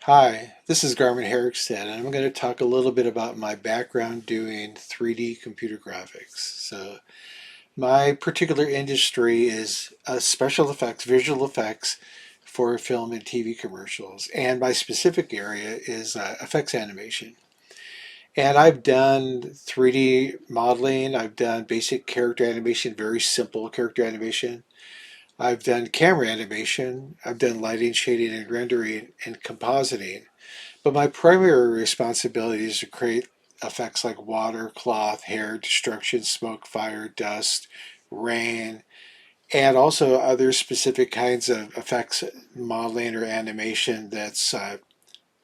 Hi, this is Garman Herigstad, and I'm going to talk a little bit about my background doing 3D computer graphics. My particular industry is special effects, visual effects for film and TV commercials, and my specific area is effects animation. And I've done 3D modeling, I've done basic character animation, very simple character animation. I've done camera animation, I've done lighting, shading, and rendering and compositing. But my primary responsibility is to create effects like water, cloth, hair, destruction, smoke, fire, dust, rain, and also other specific kinds of effects modeling or animation that's out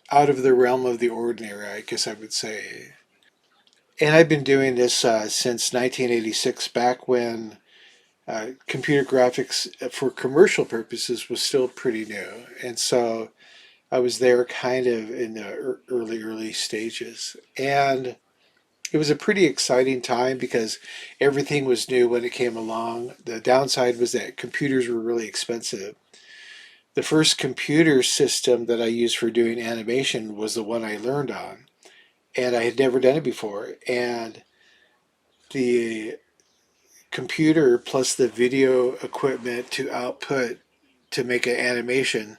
of the realm of the ordinary, I guess I would say. And I've been doing this since 1986, back when computer graphics for commercial purposes was still pretty new. And so I was there kind of in the early stages. And it was a pretty exciting time because everything was new when it came along. The downside was that computers were really expensive. The first computer system that I used for doing animation was the one I learned on, and I had never done it before. And the computer plus the video equipment to output to make an animation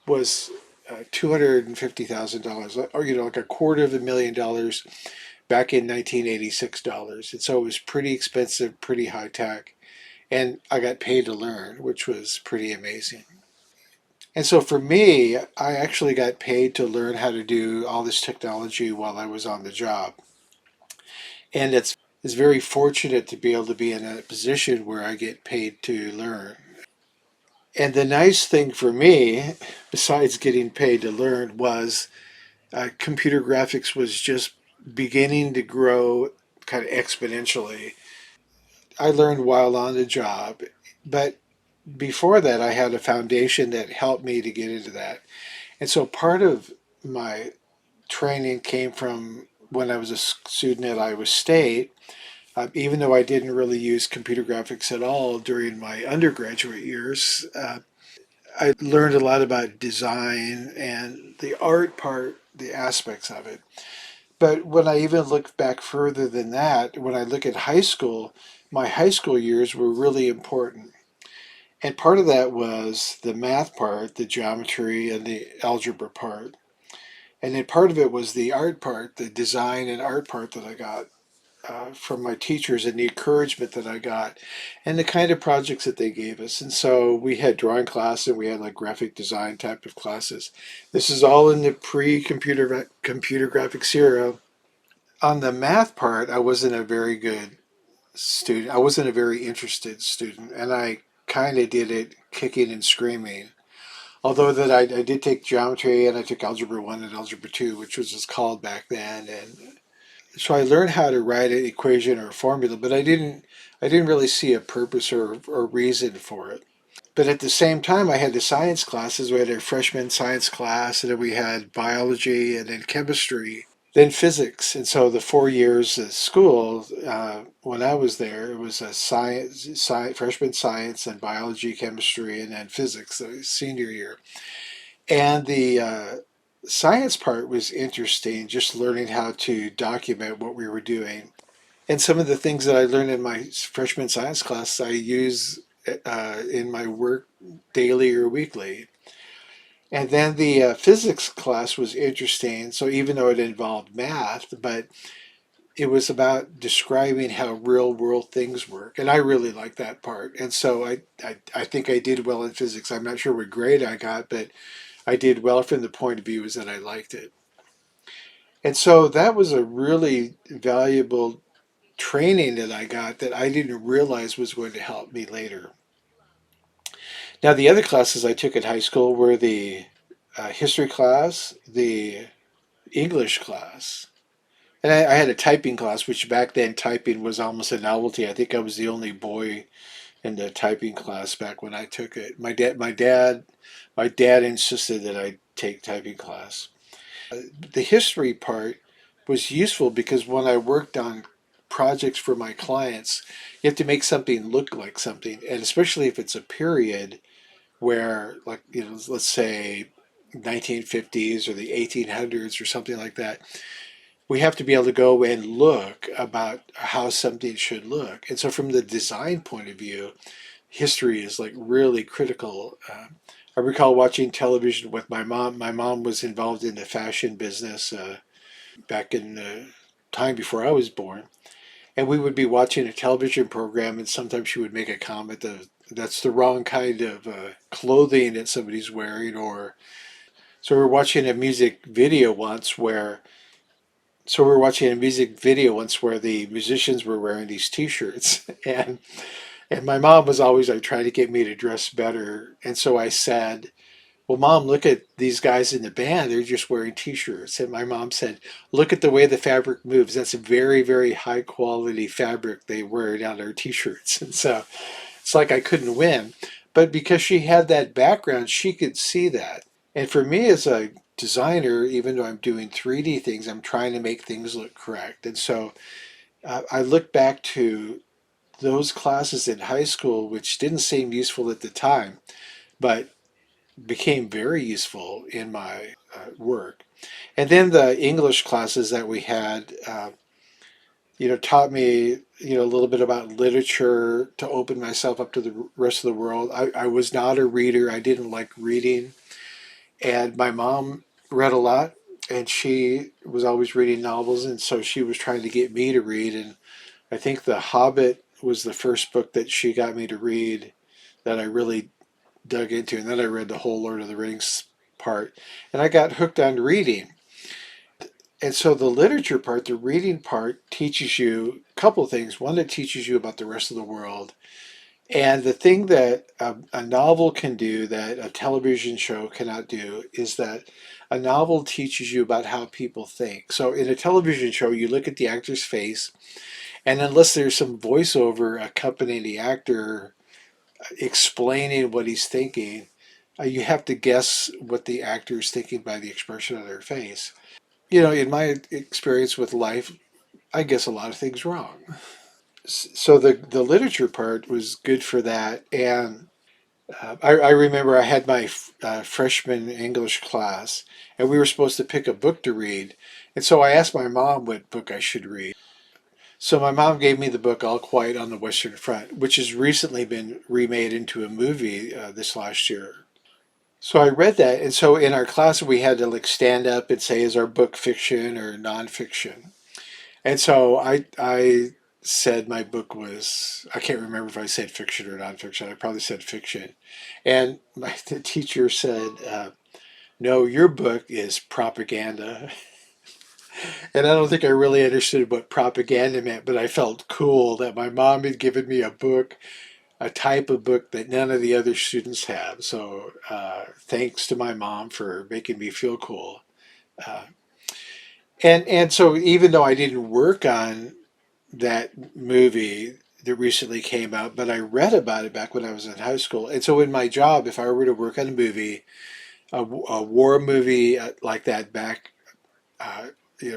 was $250,000, or like $250,000 back in 1986 dollars. And so it was pretty expensive, pretty high tech, and I got paid to learn, which was pretty amazing. And so for me, I actually got paid to learn how to do all this technology while I was on the job. And it's very fortunate to be able to be in a position where I get paid to learn. And the nice thing for me, besides getting paid to learn, was computer graphics was just beginning to grow kind of exponentially. I learned while on the job, but before that, I had a foundation that helped me to get into that. And so part of my training came from when I was a student at Iowa State. Even though I didn't really use computer graphics at all during my undergraduate years, I learned a lot about design and the art part, the aspects of it. But when I even look back further than that, when I look at high school, my high school years were really important. And part of that was the math part, the geometry and the algebra part. And then part of it was the art part, the design and art part that I got from my teachers and the encouragement that I got and the kind of projects that they gave us. And so we had drawing class and we had like graphic design type of classes. This is all in the pre-computer graphics era. On the math part, I wasn't a very good student. I wasn't a very interested student, and I kind of did it kicking and screaming. Although that I did take geometry and I took algebra 1 and algebra 2, which was just called back then, and so I learned how to write an equation or a formula, but I didn't really see a purpose or reason for it. But at the same time, I had the science classes. We had a freshman science class, and then we had biology, and then chemistry, then physics. And so the 4 years of school, when I was there, it was a freshman science, and biology, chemistry, and then physics, the senior year. And the science part was interesting, just learning how to document what we were doing. And some of the things that I learned in my freshman science class, I use in my work daily or weekly. And then the physics class was interesting. So even though it involved math, but it was about describing how real world things work. And I really like that part. And so I think I did well in physics. I'm not sure what grade I got, but I did well from the point of view is that I liked it. And so that was a really valuable training that I got that I didn't realize was going to help me later. Now, the other classes I took at high school were the history class, the English class, and I had a typing class, which back then typing was almost a novelty. I think I was the only boy in the typing class back when I took it. My dad insisted that I take typing class. The history part was useful because when I worked on projects for my clients, you have to make something look like something, and especially if it's a period where, like, let's say 1950s or the 1800s or something like that. We have to be able to go and look about how something should look. And so, from the design point of view, history is like really critical. I recall watching television with my mom. My mom was involved in the fashion business back in the time before I was born. And we would be watching a television program, and sometimes she would make a comment of, that's the wrong kind of clothing that somebody's wearing. Or so we were watching a music video once where so we were watching a music video once where the musicians were wearing these T-shirts, and my mom was always like trying to get me to dress better, and so I said, "Well, Mom, look at these guys in the band; they're just wearing T-shirts." And my mom said, "Look at the way the fabric moves. That's a very, very high quality fabric they wear down their T-shirts." And so it's like I couldn't win, but because she had that background, she could see that. And for me as a designer, even though I'm doing 3D things, I'm trying to make things look correct. And so I look back to those classes in high school, which didn't seem useful at the time, but became very useful in my work. And then the English classes that we had, taught me, a little bit about literature to open myself up to the rest of the world. I was not a reader. I didn't like reading. And my mom read a lot, and she was always reading novels, and so she was trying to get me to read. And I think The Hobbit was the first book that she got me to read that I really dug into. And then I read the whole Lord of the Rings part, and I got hooked on reading. And so the literature part, the reading part, teaches you a couple of things. One, it teaches you about the rest of the world. And the thing that a novel can do that a television show cannot do is that a novel teaches you about how people think. So in a television show, you look at the actor's face, and unless there's some voiceover accompanying the actor explaining what he's thinking, you have to guess what the actor is thinking by the expression of their face. In my experience with life, I guess a lot of things wrong. So the literature part was good for that. And I remember I had my freshman English class, and we were supposed to pick a book to read. And so I asked my mom what book I should read. So my mom gave me the book All Quiet on the Western Front, which has recently been remade into a movie this last year. So I read that, and so in our class we had to like stand up and say, "Is our book fiction or nonfiction?" And so I said my book was, I can't remember if I said fiction or nonfiction. I probably said fiction. And the teacher said, "No, your book is propaganda." And I don't think I really understood what propaganda meant, but I felt cool that my mom had given me a book, a type of book that none of the other students have. So thanks to my mom for making me feel cool. Uh, and so even though I didn't work on that movie that recently came out, but I read about it back when I was in high school. And so in my job, if I were to work on a movie, a war movie like that back, uh,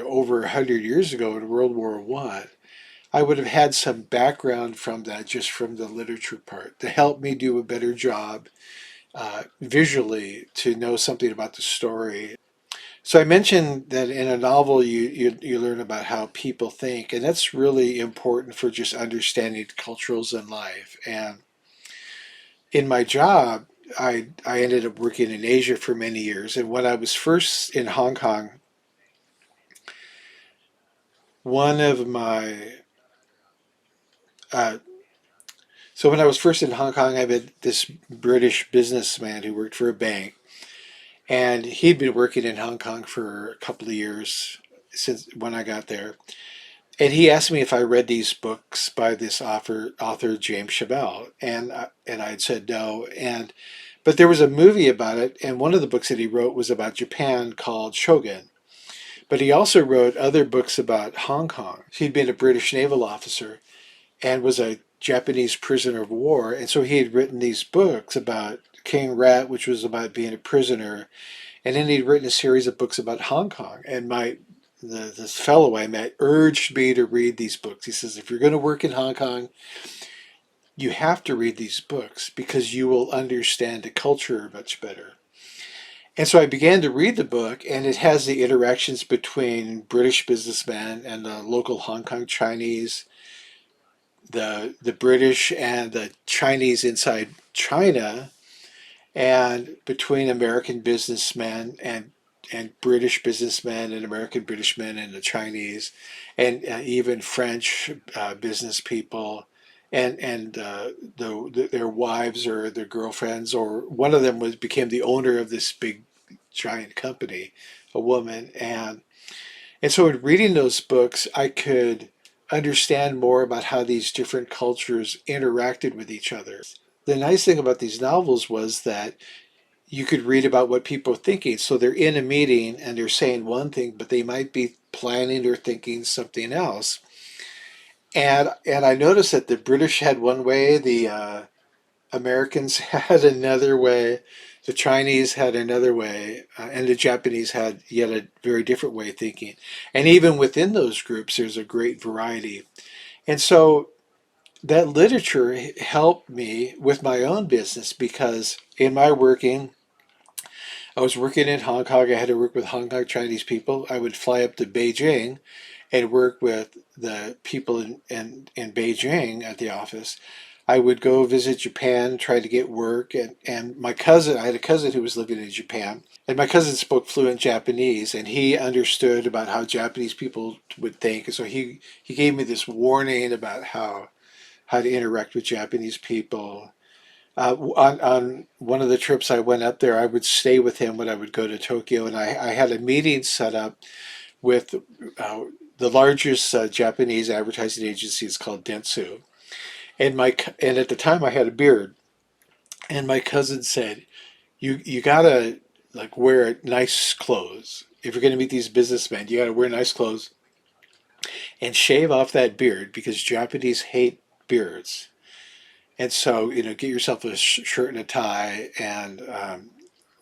over 100 years ago in World War One, I would have had some background from that, just from the literature part, to help me do a better job visually to know something about the story. So I mentioned that in a novel you learn about how people think, and that's really important for just understanding cultures in life. And in my job, I ended up working in Asia for many years. And when I was first in Hong Kong, one of my uh, so when I was first in Hong Kong, I met this British businessman who worked for a bank, and he'd been working in Hong Kong for a couple of years since when I got there. And he asked me if I read these books by this author James Chevelle, and I had said no. And but there was a movie about it, and one of the books that he wrote was about Japan called Shogun. But he also wrote other books about Hong Kong. He'd been a British naval officer and was a Japanese prisoner of war, and so he had written these books about King Rat, which was about being a prisoner, and then he'd written a series of books about Hong Kong. And this fellow I met urged me to read these books. He says, if you're going to work in Hong Kong, you have to read these books because you will understand the culture much better. And so I began to read the book, and it has the interactions between British businessmen and the local Hong Kong Chinese, the British and the Chinese inside China, and between American businessmen and British businessmen and American British men and the Chinese, and even French business people, and their wives or their girlfriends, or one of them was became the owner of this big giant company, a woman, and so in reading those books, I could understand more about how these different cultures interacted with each other. The nice thing about these novels was that you could read about what people are thinking. So they're in a meeting and they're saying one thing, but they might be planning or thinking something else. And I noticed that the British had one way, the Americans had another way, the Chinese had another way, and the Japanese had yet a very different way of thinking. And even within those groups, there's a great variety. And so that literature helped me with my own business because in my working, I was working in Hong Kong. I had to work with Hong Kong Chinese people. I would fly up to Beijing and work with the people in Beijing at the office. I would go visit Japan, try to get work, and my cousin, I had a cousin who was living in Japan, and my cousin spoke fluent Japanese, and he understood about how Japanese people would think, and so he gave me this warning about how to interact with Japanese people. On one of the trips I went up there, I would stay with him when I would go to Tokyo, and I had a meeting set up with uh, the largest Japanese advertising agency. Is called Dentsu, and at the time I had a beard, and my cousin said, "You gotta like wear nice clothes if you're gonna meet these businessmen. You gotta wear nice clothes and shave off that beard because Japanese hate beards." And so, get yourself a shirt and a tie and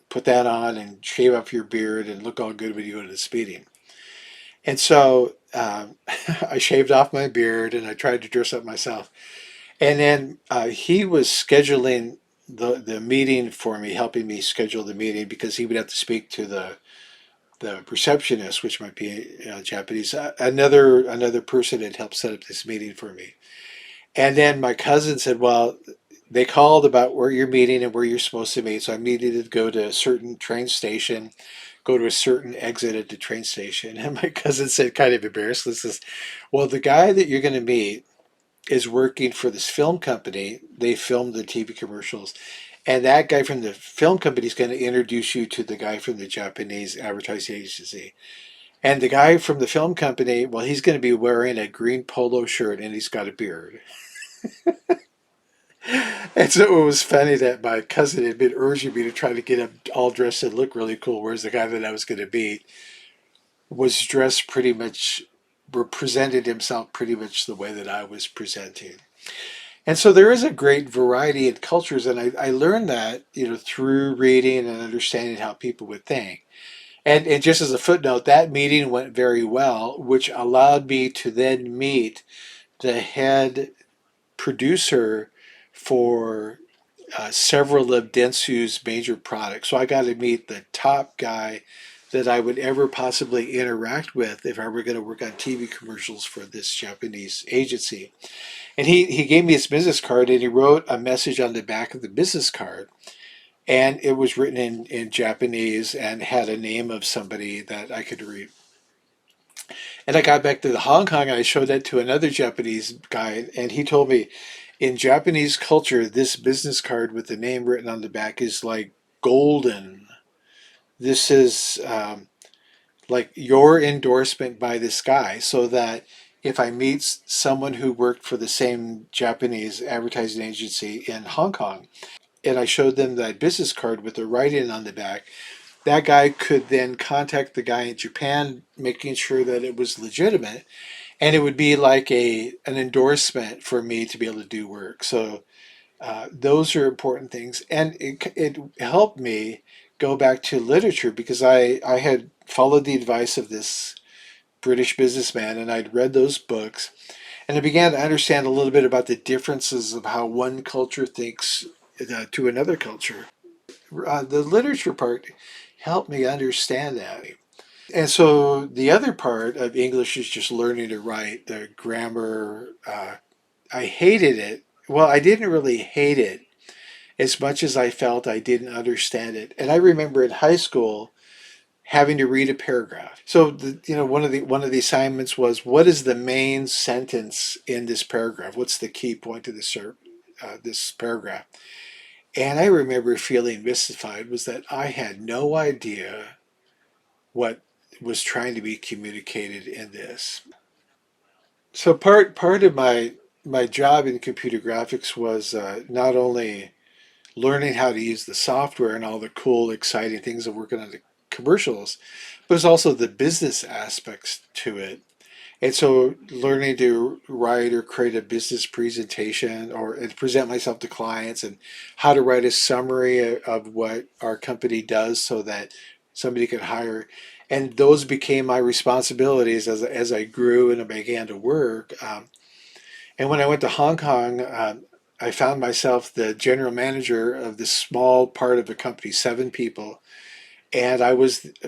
put that on and shave off your beard and look all good when you go to this meeting. And so I shaved off my beard and I tried to dress up myself. And then he was scheduling the meeting for me, helping me schedule the meeting because he would have to speak to the receptionist, which might be Japanese. Another person had helped set up this meeting for me. And then my cousin said, "Well, they called about where you're meeting and where you're supposed to meet. So I needed to go to a certain train station, go to a certain exit at the train station." And my cousin said, kind of embarrassed, says, "Well, the guy that you're going to meet is working for this film company. They film the TV commercials. And that guy from the film company is going to introduce you to the guy from the Japanese advertising agency. And the guy from the film company, well, he's going to be wearing a green polo shirt and he's got a beard." And so it was funny that my cousin had been urging me to try to get him all dressed and look really cool, whereas the guy that I was going to meet was dressed pretty much, presented himself pretty much the way that I was presenting. And so there is a great variety in cultures, and I learned that through reading and understanding how people would think. And just as a footnote, that meeting went very well, which allowed me to then meet the head producer for several of Dentsu's major products. So I got to meet the top guy that I would ever possibly interact with if I were going to work on TV commercials for this Japanese agency. And he gave me his business card and he wrote a message on the back of the business card. And it was written in Japanese and had a name of somebody that I could read. And I got back to the Hong Kong and I showed that to another Japanese guy. And he told me in Japanese culture, this business card with the name written on the back is like golden. This is like your endorsement by this guy, so that if I meet someone who worked for the same Japanese advertising agency in Hong Kong, and I showed them that business card with the writing on the back, that guy could then contact the guy in Japan, making sure that it was legitimate, and it would be like an endorsement for me to be able to do work. So those are important things, and it helped me go back to literature because I had followed the advice of this British businessman and I'd read those books and I began to understand a little bit about the differences of how one culture thinks to another culture. The literature part help me understand that. And so the other part of English is just learning to write the grammar. I hated it. Well, I didn't really hate it as much as I felt I didn't understand it. And I remember in high school having to read a paragraph. So one of the assignments was, what is the main sentence in this paragraph? What's the key point of this paragraph? And I remember feeling mystified was that I had no idea what was trying to be communicated in this. So part of my job in computer graphics was not only learning how to use the software and all the cool, exciting things of working on the commercials, but it's also the business aspects to it. And so learning to write or create a business presentation or and present myself to clients and how to write a summary of what our company does so that somebody could hire. And those became my responsibilities as I grew and I began to work. And when I went to Hong Kong, I found myself the general manager of this small part of the company, 7 people, and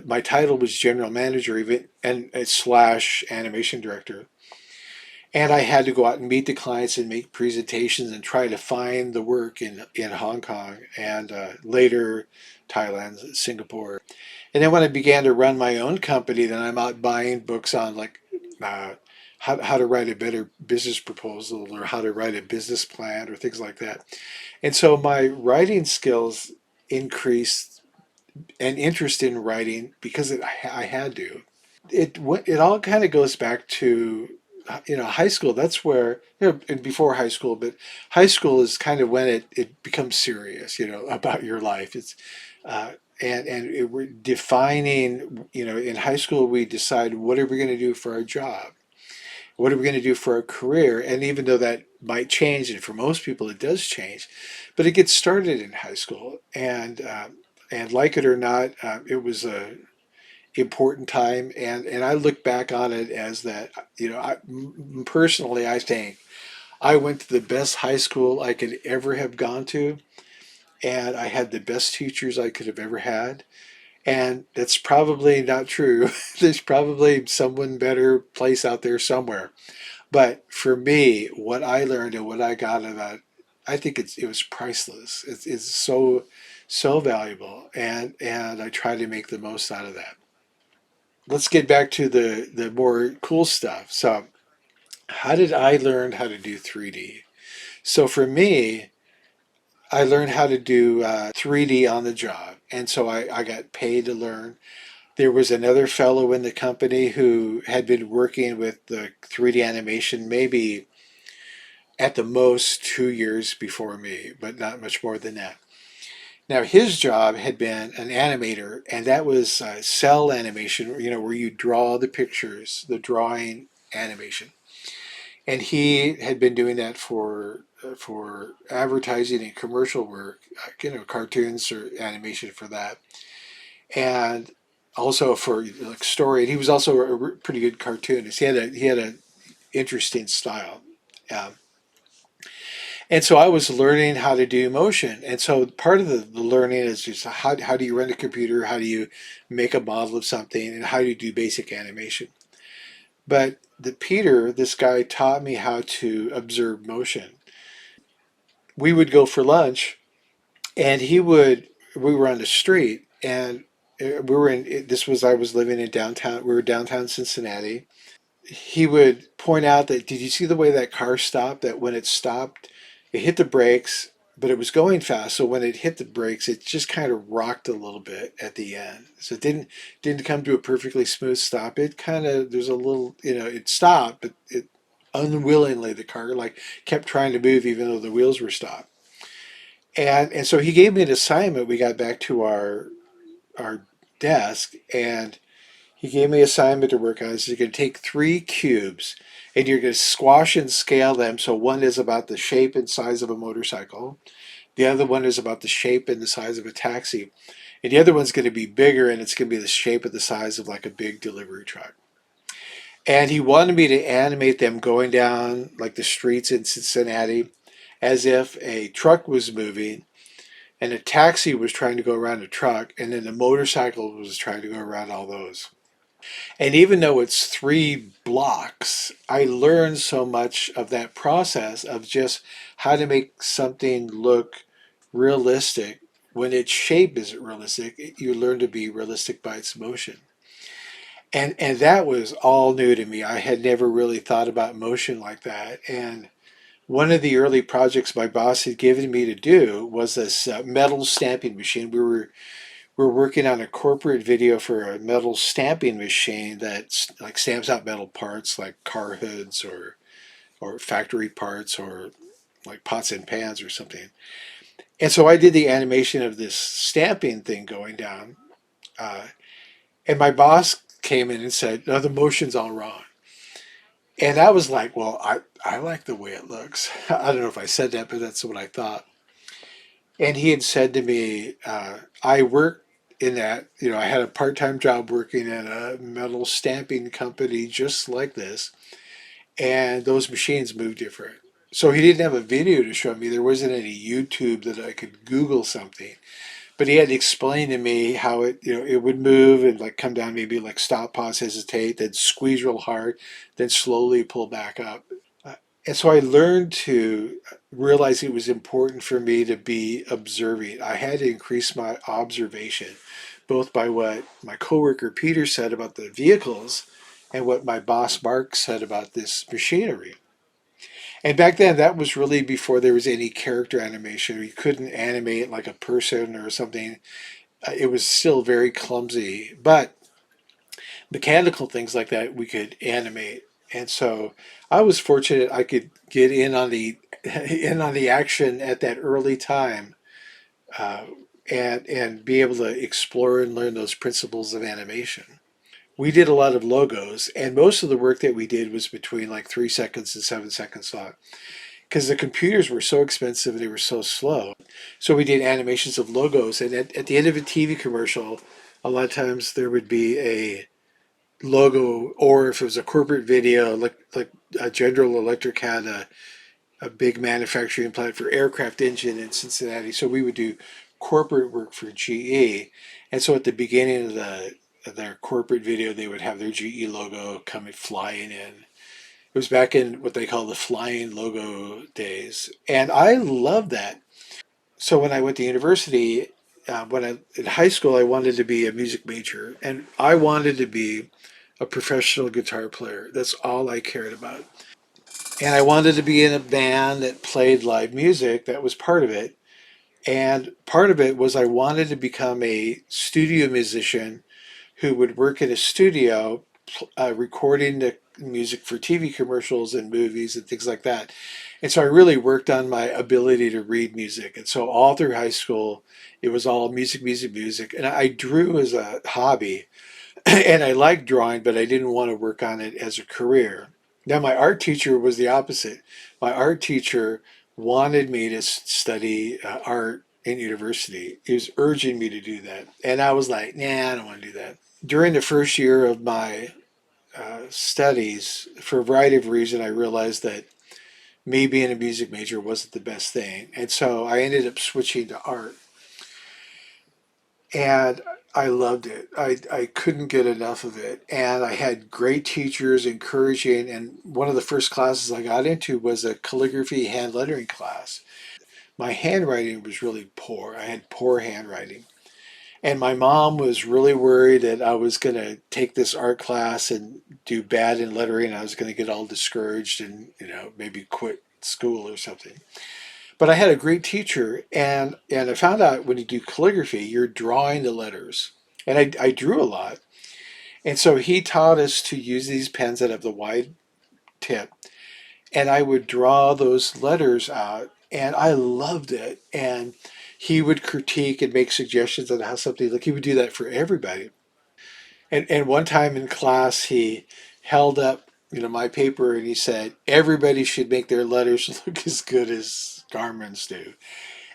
my title was general manager even and slash animation director. And I had to go out and meet the clients and make presentations and try to find the work in Hong Kong and later Thailand, Singapore. And then when I began to run my own company, then I'm out buying books on like uh, how to write a better business proposal or how to write a business plan or things like that. And so my writing skills increased and interest in writing because I had to. It all kind of goes back to high school. That's where and before high school, but high school is kind of when it becomes serious, about your life. It's uh, we're defining, in high school we decide what are we going to do for our job, what are we going to do for our career, and even though that might change, and for most people it does change, but it gets started in high school, and like it or not, it was a important time, and I look back on it as that. Personally, I think I went to the best high school I could ever have gone to, and I had the best teachers I could have ever had. And that's probably not true. There's probably someone better place out there somewhere. But for me, what I learned and what I got about, I think it was priceless. It's so valuable, and I try to make the most out of that. Let's get back to the more cool stuff. So, how did I learn how to do 3D? So for me, I learned how to do 3D on the job, and so I got paid to learn. There was another fellow in the company who had been working with the 3D animation maybe at the most 2 years before me, but not much more than that. Now his job had been an animator, and that was cell animation, where you draw the pictures, the drawing animation. And he had been doing that for advertising and commercial work, cartoons or animation for that, and also for like story. And he was also a pretty good cartoonist. He had a interesting style. Um, and so I was learning how to do motion. And so part of the learning is just how do you run a computer? How do you make a model of something? And how do you do basic animation? But Peter, this guy, taught me how to observe motion. We would go for lunch, and we were on the street, and we were in, this was, I was living in downtown, we were downtown Cincinnati. He would point out that, did you see the way that car stopped? That when it stopped, it hit the brakes, but it was going fast. So when it hit the brakes, it just kind of rocked a little bit at the end. So it didn't come to a perfectly smooth stop. It kind of, there's a little, it stopped, but it unwillingly, the car like kept trying to move even though the wheels were stopped. And so he gave me an assignment. We got back to our desk, and he gave me an assignment to work on. He said, you're going to take 3 cubes and you're going to squash and scale them. So one is about the shape and size of a motorcycle. The other one is about the shape and the size of a taxi. And the other one's going to be bigger, and it's going to be the shape of the size of like a big delivery truck. And he wanted me to animate them going down like the streets in Cincinnati as if a truck was moving, and a taxi was trying to go around a truck, and then the motorcycle was trying to go around all those. And even though it's 3 blocks, I learned so much of that process of just how to make something look realistic. When its shape isn't realistic, you learn to be realistic by its motion. And that was all new to me. I had never really thought about motion like that. And one of the early projects my boss had given me to do was this metal stamping machine. We were working on a corporate video for a metal stamping machine that like stamps out metal parts like car hoods or factory parts or like pots and pans or something. And so I did the animation of this stamping thing going down. Uh, and my boss came in and said, "No, the motion's all wrong." And I was like, "Well, I like the way it looks." I don't know if I said that, but that's what I thought. And he had said to me, I worked in that, I had a part time job working at a metal stamping company just like this, and those machines move different. So he didn't have a video to show me. There wasn't any YouTube that I could Google something. But he had to explain to me how it would move and like come down, maybe like stop, pause, hesitate, then squeeze real hard, then slowly pull back up. And so I learned to realize it was important for me to be observing. I had to increase my observation, both by what my coworker Peter said about the vehicles and what my boss Mark said about this machinery. And back then, that was really before there was any character animation. You couldn't animate like a person or something. It was still very clumsy, but mechanical things like that we could animate. And so I was fortunate I could get in on the in on the action at that early time, uh, and be able to explore and learn those principles of animation. We did a lot of logos, and most of the work that we did was between like 3 seconds and 7 seconds long because the computers were so expensive and they were so slow. So we did animations of logos, and at the end of a TV commercial, a lot of times there would be a logo, or if it was a corporate video, like General Electric had a big manufacturing plant for aircraft engine in Cincinnati. So we would do corporate work for GE, and so at the beginning of their corporate video, they would have their GE logo coming flying in. It was back in what they call the flying logo days, and I loved that. So when I went to university, when I in high school, I wanted to be a music major, and I wanted to be a professional guitar player. That's all I cared about. And I wanted to be in a band that played live music. That was part of it. And part of it was I wanted to become a studio musician who would work in a studio recording the music for TV commercials and movies and things like that. And so I really worked on my ability to read music. And so all through high school, it was all music, music, music. And I drew as a hobby. And I liked drawing, but I didn't want to work on it as a career. Now, my art teacher was the opposite. My art teacher wanted me to study art in university. He was urging me to do that. And I was like, nah, I don't want to do that. During the first year of my studies, for a variety of reasons, I realized that me being a music major wasn't the best thing. And so I ended up switching to art. And I loved it. I couldn't get enough of it. And I had great teachers encouraging. And one of the first classes I got into was a calligraphy hand lettering class. My handwriting was really poor. I had poor handwriting. And my mom was really worried that I was going to take this art class and do bad in lettering. I was going to get all discouraged and, maybe quit school or something. But I had a great teacher, and I found out when you do calligraphy, you're drawing the letters. And I drew a lot. And so he taught us to use these pens that have the wide tip. And I would draw those letters out, and I loved it. And he would critique and make suggestions on how something, like he would do that for everybody. And one time in class, he held up, my paper and he said, everybody should make their letters look as good as Garman's do.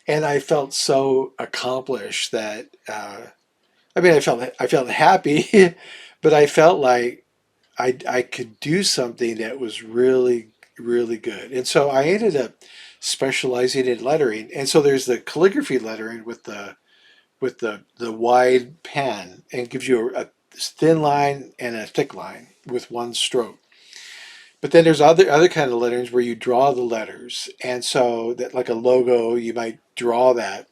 And I felt so accomplished that I felt happy, but I felt like I could do something that was really really good. And so I ended up specializing in lettering. And so there's the calligraphy lettering with the wide pen, and it gives you a thin line and a thick line with one stroke. But then there's other kind of letterings where you draw the letters, and so that like a logo, you might draw that.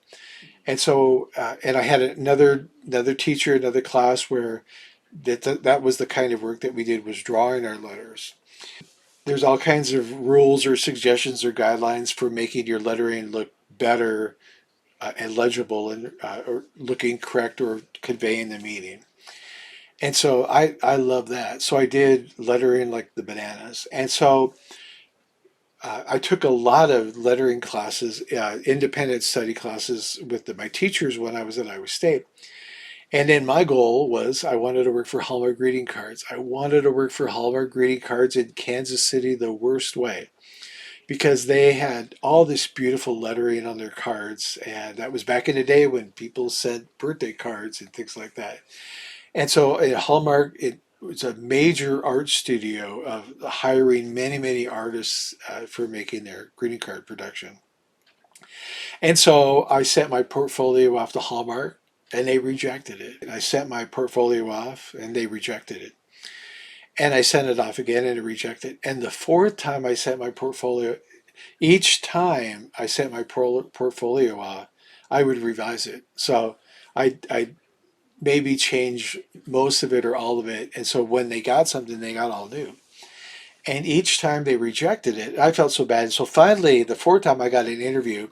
And so, and I had another teacher, another class where that was the kind of work that we did, was drawing our letters. There's all kinds of rules or suggestions or guidelines for making your lettering look better and legible and or looking correct or conveying the meaning. And so I love that. So I did lettering like the bananas. And so I took a lot of lettering classes, independent study classes with my teachers when I was at Iowa State. And then my goal was I wanted to work for Hallmark greeting cards. I wanted to work for Hallmark greeting cards in Kansas City the worst way, because they had all this beautiful lettering on their cards. And that was back in the day when people sent birthday cards and things like that. And so at Hallmark, it was a major art studio of hiring many, many artists for making their greeting card production. And so I sent my portfolio off to Hallmark and they rejected it. And I sent my portfolio off and they rejected it. And I sent it off again and it rejected it. And the fourth time I sent my portfolio, each time I sent my portfolio off, I would revise it. So I maybe change most of it or all of it. And so when they got something, they got all new. And each time they rejected it, I felt so bad. And so finally, the fourth time I got an interview.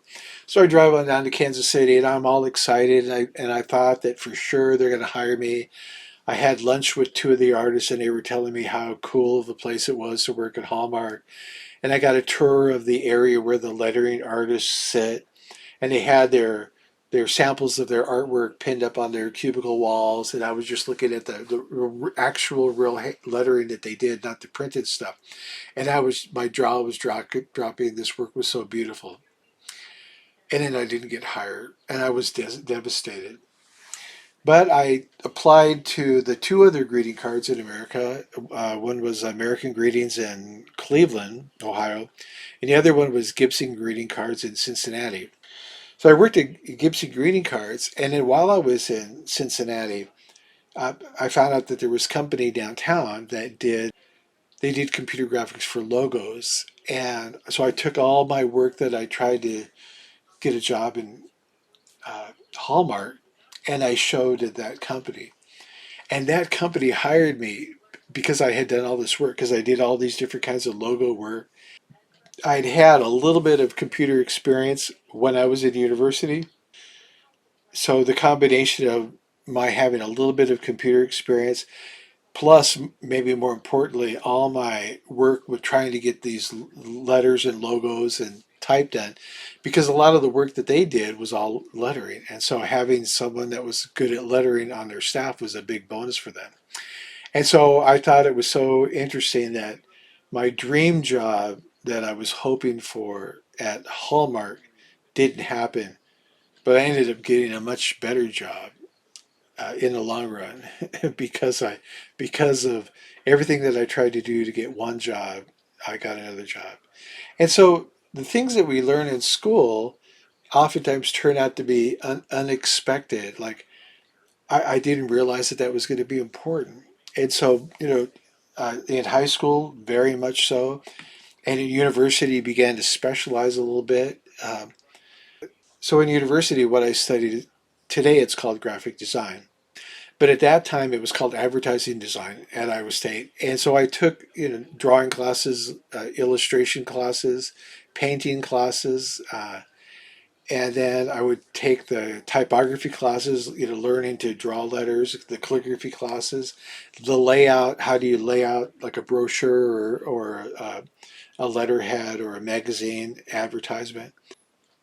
So I drive on down to Kansas City and I'm all excited. And I thought that for sure they're going to hire me. I had lunch with two of the artists and they were telling me how cool of a place it was to work at Hallmark. And I got a tour of the area where the lettering artists sit, and they had their samples of their artwork pinned up on their cubicle walls, and I was just looking at the actual real lettering that they did, not the printed stuff. And my jaw was dropping. This work was so beautiful. And then I didn't get hired, and I was devastated. But I applied to the two other greeting cards in America. One was American Greetings in Cleveland, Ohio, and the other one was Gibson Greeting Cards in Cincinnati. So I worked at Gibson Greeting Cards, and then while I was in Cincinnati, I found out that there was a company downtown that did computer graphics for logos, and so I took all my work that I tried to get a job in Hallmark, and I showed at that company, and that company hired me because I had done all this work, because I did all these different kinds of logo work. I'd had a little bit of computer experience when I was at university. So the combination of my having a little bit of computer experience, plus maybe more importantly, all my work with trying to get these letters and logos and type done, because a lot of the work that they did was all lettering. And so having someone that was good at lettering on their staff was a big bonus for them. And so I thought it was so interesting that my dream job that I was hoping for at Hallmark didn't happen, but I ended up getting a much better job in the long run because of everything that I tried to do to get one job. I got another job, and so the things that we learn in school oftentimes turn out to be unexpected. Like I didn't realize that that was going to be important, and so in high school, very much so, and in university, began to specialize a little bit. So in university, what I studied today, it's called graphic design. But at that time, it was called advertising design at Iowa State. And so I took drawing classes, illustration classes, painting classes, and then I would take the typography classes, learning to draw letters, the calligraphy classes, the layout. How do you lay out like a brochure or a letterhead or a magazine advertisement?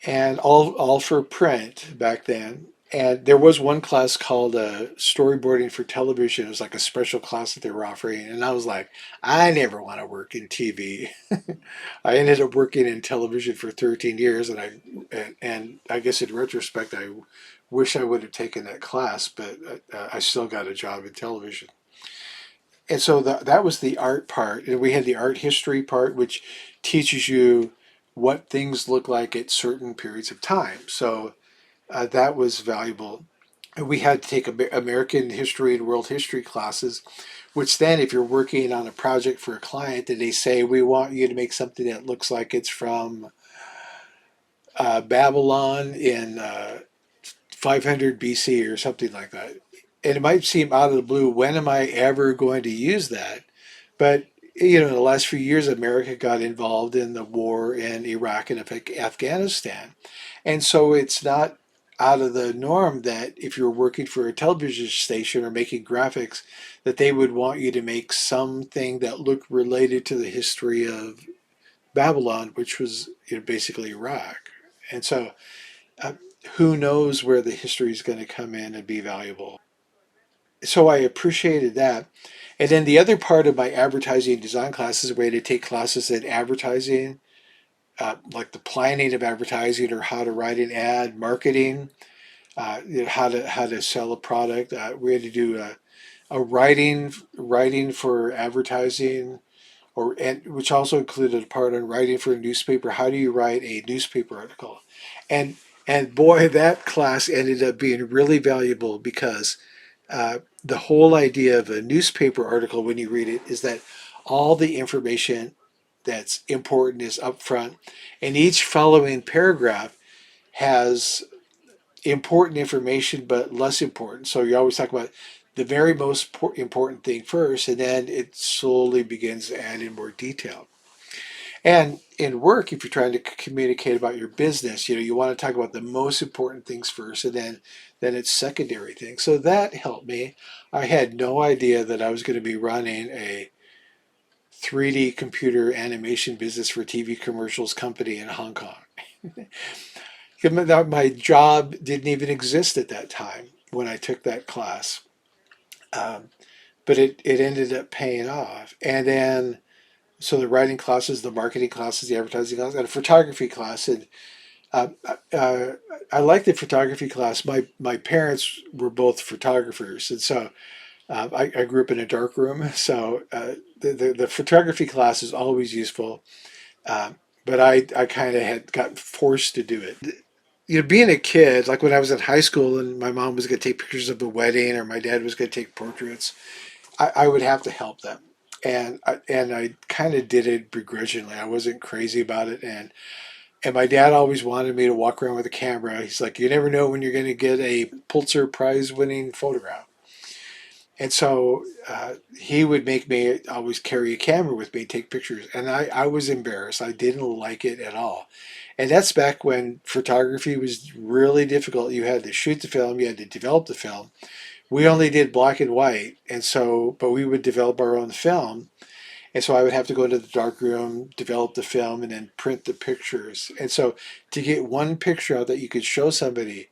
And all for print back then. And there was one class called storyboarding for television. It was like a special class that they were offering, and I was like, I never want to work in TV. I ended up working in television for 13 years, and I guess in retrospect, I wish I would have taken that class, but I still got a job in television. And so that was the art part, and we had the art history part, which teaches you what things look like at certain periods of time. So that was valuable. We had to take American history and world history classes, which then, if you're working on a project for a client and they say, we want you to make something that looks like it's from Babylon in 500 BC or something like that. And it might seem out of the blue, when am I ever going to use that? But in the last few years, America got involved in the war in Iraq and Afghanistan. And so it's not out of the norm that if you're working for a television station or making graphics, that they would want you to make something that looked related to the history of Babylon, which was basically Iraq. And so uh, who knows where the history is going to come in and be valuable. So I appreciated that. And then the other part of my advertising design class is a way to take classes in advertising, like the planning of advertising or how to write an ad, marketing, how to sell a product. We had to do a writing for advertising, which also included a part on writing for a newspaper. How do you write a newspaper article? And and boy, that class ended up being really valuable because the whole idea of a newspaper article, when you read it, is that all the information that's important is up front, and each following paragraph has important information but less important. So you always talk about the very most important thing first, and then it slowly begins to add in more detail. And in work, if you're trying to communicate about your business, you want to talk about the most important things first, and then it's secondary things. So that helped me. I had no idea that I was going to be running a 3D computer animation business for TV commercials company in Hong Kong. My job didn't even exist at that time when I took that class, um, but it ended up paying off. And then so the writing classes, the marketing classes, the advertising classes, and a photography class. And uh, uh, I liked the photography class. My parents were both photographers, and so I grew up in a dark room. So the photography class is always useful, but I kind of had got forced to do it. Being a kid, like when I was in high school and my mom was going to take pictures of a wedding or my dad was going to take portraits, I would have to help them. And I kind of did it begrudgingly. I wasn't crazy about it. And my dad always wanted me to walk around with a camera. He's like, you never know when you're going to get a Pulitzer Prize winning photograph. And so he would make me always carry a camera with me, take pictures. And I was embarrassed. I didn't like it at all. And that's back when photography was really difficult. You had to shoot the film, you had to develop the film. We only did black and white. And so, but we would develop our own film. And so I would have to go into the dark room, develop the film, and then print the pictures. And so to get one picture out that you could show somebody,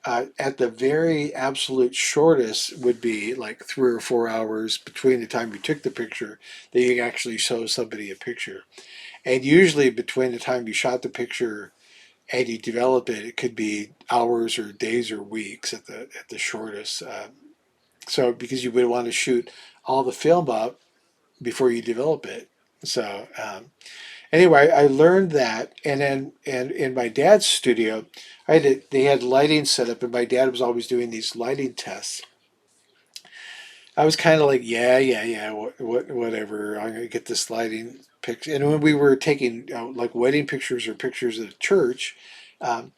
at the very absolute shortest would be like 3 or 4 hours between the time you took the picture that you actually show somebody a picture. And usually between the time you shot the picture and you develop it, it could be hours or days or weeks at the shortest. So because you would want to shoot all the film up before you develop it. So anyway, I learned that, and then and in my dad's studio, they had lighting set up, and my dad was always doing these lighting tests. I was kind of like, yeah, yeah, yeah, whatever. I'm gonna get this lighting picture. And when we were taking like wedding pictures or pictures of the church, um,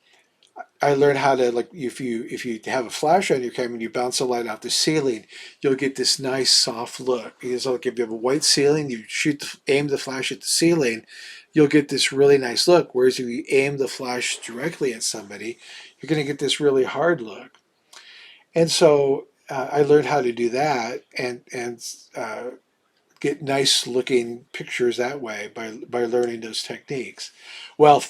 I learned how to, like, if you have a flash on your camera and you bounce the light off the ceiling, you'll get this nice soft look. Because like if you have a white ceiling, you aim the flash at the ceiling, you'll get this really nice look. Whereas if you aim the flash directly at somebody, you're going to get this really hard look. And so I learned how to do that and get nice looking pictures that way by learning those techniques. Well,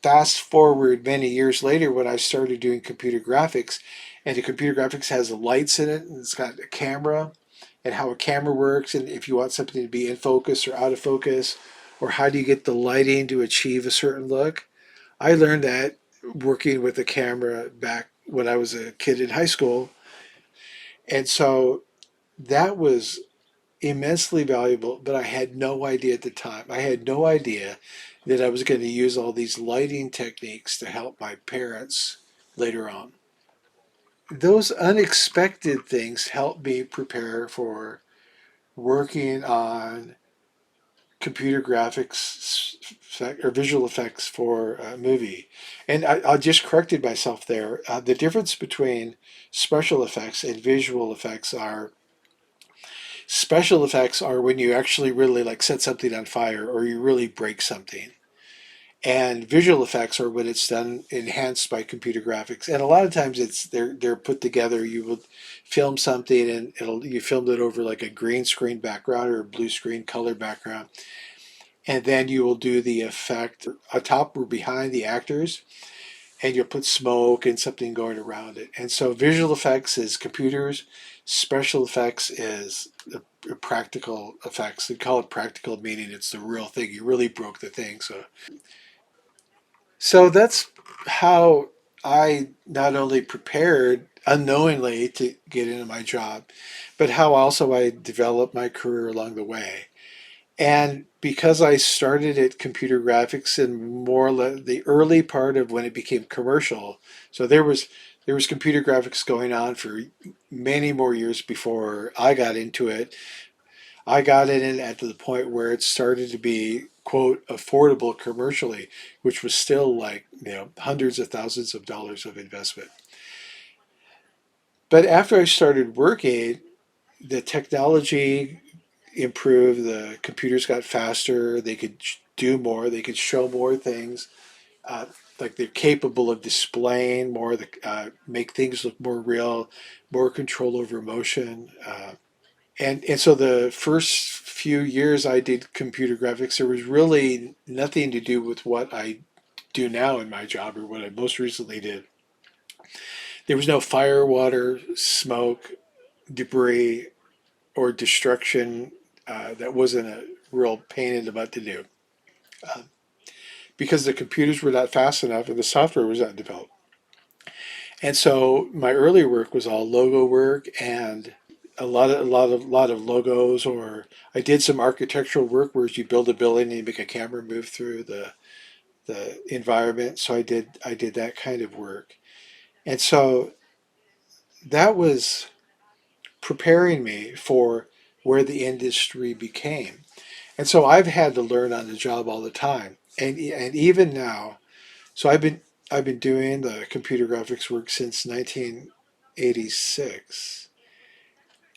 fast forward many years later when I started doing computer graphics, and the computer graphics has lights in it, and it's got a camera, and how a camera works, and if you want something to be in focus or out of focus, or how do you get the lighting to achieve a certain look. I learned that working with a camera back when I was a kid in high school, and so that was immensely valuable, but I had no idea at the time. I had no idea that I was going to use all these lighting techniques to help my parents later on. Those unexpected things helped me prepare for working on computer graphics or visual effects for a movie. And I just corrected myself there. The difference between special effects and visual effects are special effects are when you actually really like set something on fire or you really break something. And visual effects are when it's done enhanced by computer graphics. And a lot of times it's they're put together. You will film something and you filmed it over like a green screen background or a blue screen color background. And then you will do the effect atop or behind the actors, and you'll put smoke and something going around it. And so visual effects is computers, special effects is practical effects. They call it practical, meaning it's the real thing. You really broke the thing. So that's how I not only prepared unknowingly to get into my job, but how also I developed my career along the way. And because I started at computer graphics in the early part of when it became commercial, so there was computer graphics going on for many more years before I got into it. I got in at the point where it started to be quote affordable commercially, which was still like hundreds of thousands of dollars of investment. But after I started working, the technology improved. The computers got faster. They could do more. They could show more things. Uh, like they're capable of displaying more, make things look more real, more control over motion. And so the first few years I did computer graphics, there was really nothing to do with what I do now in my job or what I most recently did. There was no fire, water, smoke, debris, or destruction that wasn't a real pain in the butt to do uh, because the computers were not fast enough and the software was not developed. And so my earlier work was all logo work and a lot of logos. Or I did some architectural work where you build a building and you make a camera move through the environment. So I did that kind of work. And so that was preparing me for where the industry became. And so I've had to learn on the job all the time. And even now, so I've been doing the computer graphics work since 1986.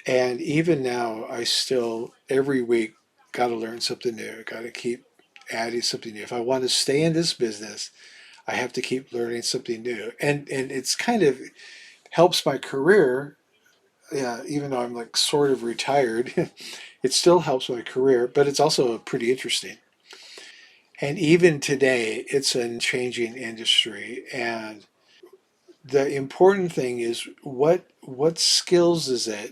And even now, I still every week got to learn something new. Got to keep adding something new. If I want to stay in this business, I have to keep learning something new. And it's kind of helps my career. Yeah, even though I'm like sort of retired, it still helps my career, but it's also pretty interesting. And even today, it's a changing industry. And the important thing is what skills is it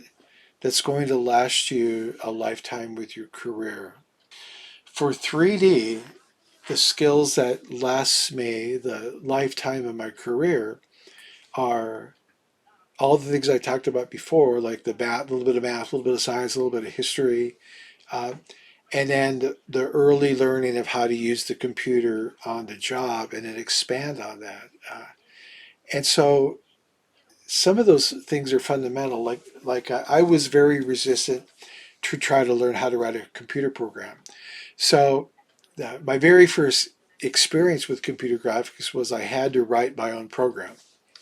that's going to last you a lifetime with your career. For 3D, the skills that last me the lifetime of my career are all the things I talked about before, like the math, a little bit of math, a little bit of science, a little bit of history, uh, and then the early learning of how to use the computer on the job and then expand on that. And so some of those things are fundamental. Like I was very resistant to try to learn how to write a computer program. So my very first experience with computer graphics was I had to write my own program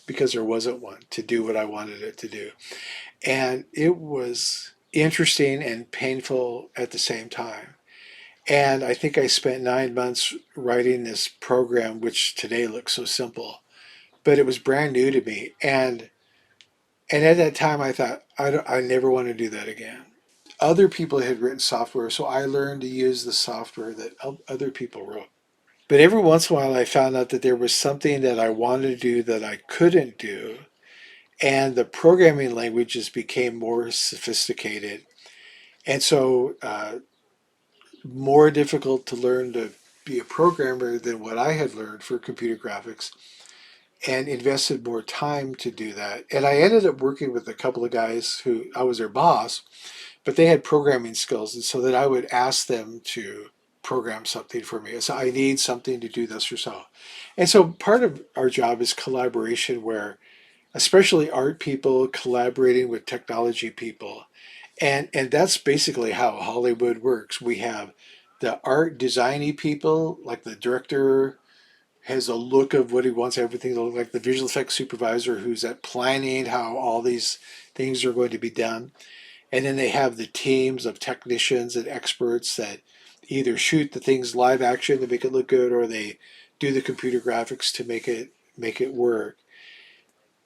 because there wasn't one to do what I wanted it to do. And it was interesting and painful at the same time. And I think I spent 9 months writing this program, which today looks so simple, but it was brand new to me. And at that time, I thought, I never want to do that again. Other people had written software, so I learned to use the software that other people wrote. But every once in a while, I found out that there was something that I wanted to do that I couldn't do, and the programming languages became more sophisticated, and so more difficult to learn to be a programmer than what I had learned for computer graphics, and invested more time to do that. And I ended up working with a couple of guys who I was their boss, but they had programming skills, and so then I would ask them to program something for me. So I need something to do this or so. And so part of our job is collaboration, where especially art people collaborating with technology people. And that's basically how Hollywood works. We have the art designy people, like the director has a look of what he wants everything to look like, the visual effects supervisor who's at planning how all these things are going to be done. And then they have the teams of technicians and experts that either shoot the things live action to make it look good, or they do the computer graphics to make it work.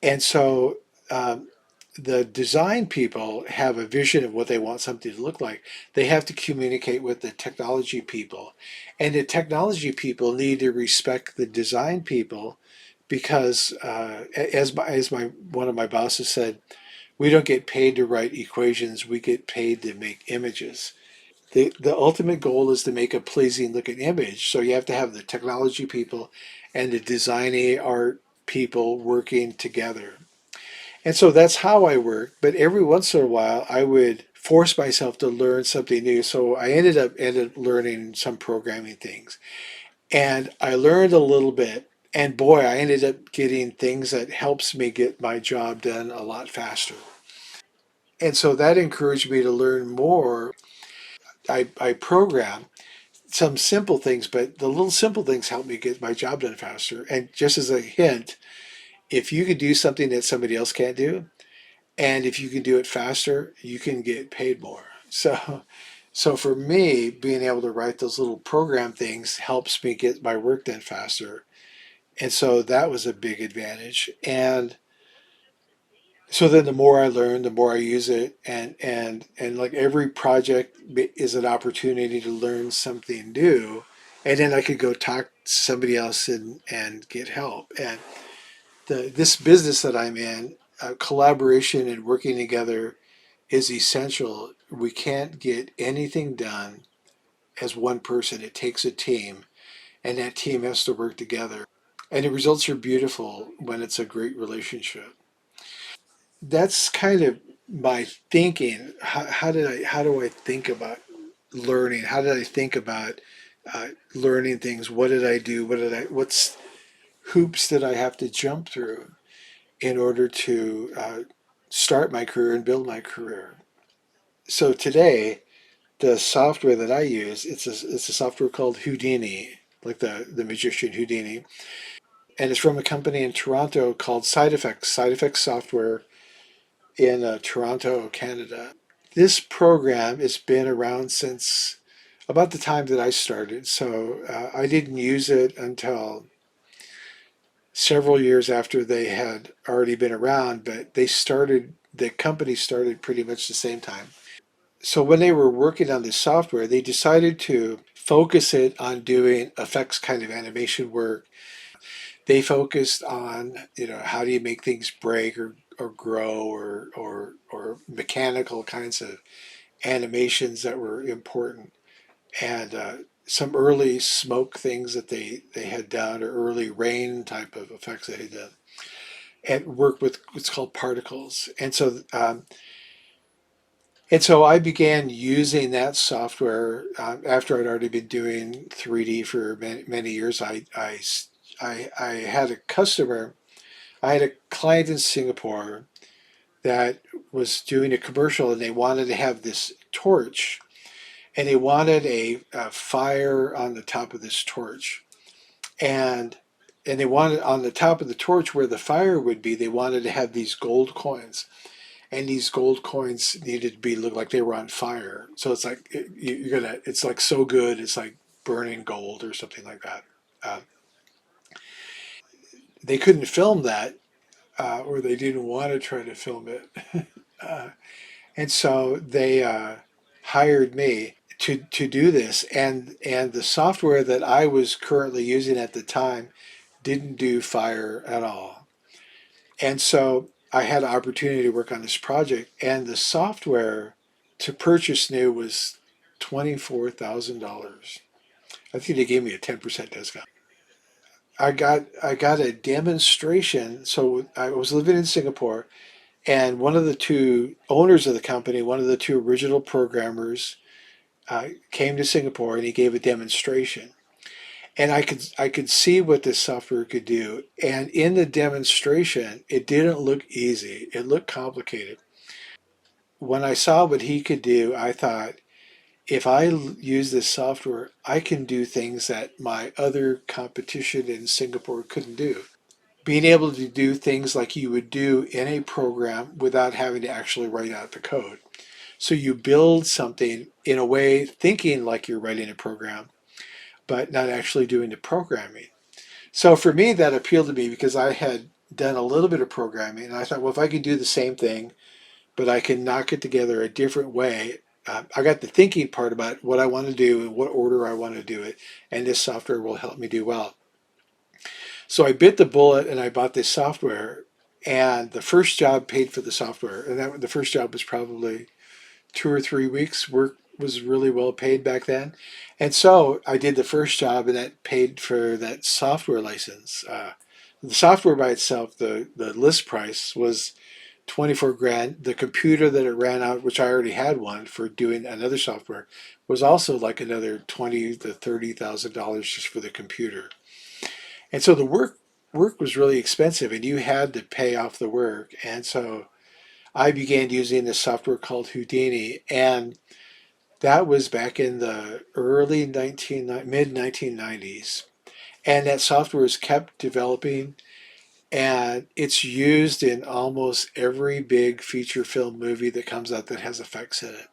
And so the design people have a vision of what they want something to look like. They have to communicate with the technology people, and the technology people need to respect the design people because, as my one of my bosses said, we don't get paid to write equations. We get paid to make images. The ultimate goal is to make a pleasing looking image. So you have to have the technology people and the design art people working together. And so that's how I work. But every once in a while, I would force myself to learn something new. So I ended up learning some programming things, and I learned a little bit. And boy, I ended up getting things that helps me get my job done a lot faster. And so that encouraged me to learn more. I program some simple things, but the little simple things help me get my job done faster. And just as a hint, if you could do something that somebody else can't do, and if you can do it faster, you can get paid more. So for me, being able to write those little program things helps me get my work done faster. And so that was a big advantage. And so then the more I learn, the more I use it, and like every project is an opportunity to learn something new, and then I could go talk to somebody else and get help. And this business that I'm in, collaboration and working together is essential. We can't get anything done as one person. It takes a team, and that team has to work together. And the results are beautiful when it's a great relationship. That's kind of my thinking. How do I think about learning? How did I think about learning things? What did I do? What's hoops did I have to jump through in order to start my career and build my career? So today, the software that I use, it's a software called Houdini, like the magician Houdini, and it's from a company in Toronto called Side Effects Software in Toronto, Canada. This program has been around since about the time that I started, so I didn't use it until several years after they had already been around, but the company started pretty much the same time. So when they were working on this software, they decided to focus it on doing effects kind of animation work. They focused on, how do you make things break or grow or mechanical kinds of animations that were important, and some early smoke things that they had done, or early rain type of effects they had done, and work with what's called particles. And so I began using that software after I'd already been doing 3D for many, many years. I had a customer, I had a client in Singapore that was doing a commercial, and they wanted to have this torch, and they wanted a fire on the top of this torch. And they wanted on the top of the torch where the fire would be, they wanted to have these gold coins, and these gold coins needed to be look like they were on fire. So it's like it's like so good, it's like burning gold or something like that. Uh, they couldn't film that, or they didn't want to try to film it, and so they hired me to do this. And the software that I was currently using at the time didn't do fire at all. And so I had an opportunity to work on this project, and the software to purchase new was $24,000. I think they gave me a 10% discount. I got a demonstration. So I was living in Singapore, And one of the two owners of the company, one of the two original programmers, came to Singapore and he gave a demonstration. And I could see what this software could do. And in the demonstration, it didn't look easy. It looked complicated. When I saw what he could do, I thought, if I use this software, I can do things that my other competition in Singapore couldn't do. Being able to do things like you would do in a program without having to actually write out the code. So you build something in a way thinking like you're writing a program, but not actually doing the programming. So for me, that appealed to me because I had done a little bit of programming, and I thought, well, if I could do the same thing, but I can knock it together a different way. I got the thinking part about what I want to do and what order I want to do it, and this software will help me do well. So I bit the bullet and I bought this software, and the first job paid for the software, and the first job was probably 2 or 3 weeks. Work was really well paid back then, and so I did the first job, and that paid for that software license. The software by itself, the list price was 24 grand. The computer that it ran out, which I already had one for doing another software, was also like another 20 to $30,000 just for the computer. And so the work was really expensive, and you had to pay off the work. And so I began using this software called Houdini, and that was back in the early 19 mid 1990s. And that software has kept developing, and it's used in almost every big feature film movie that comes out that has effects in it.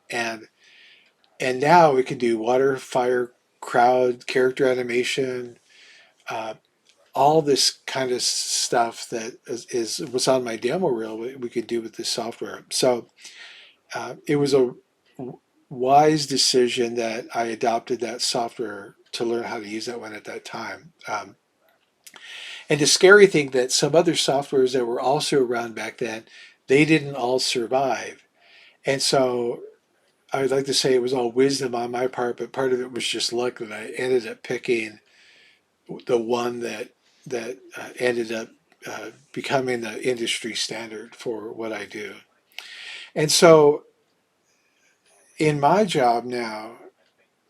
And now it can do water, fire, crowd, character animation, uh, all this kind of stuff that is what's on my demo reel. We could do with this software. So it was a wise decision that I adopted that software to learn how to use that one at that time. And the scary thing that some other softwares that were also around back then, they didn't all survive. And so I would like to say it was all wisdom on my part, but part of it was just luck that I ended up picking the one that ended up becoming the industry standard for what I do. And so in my job now,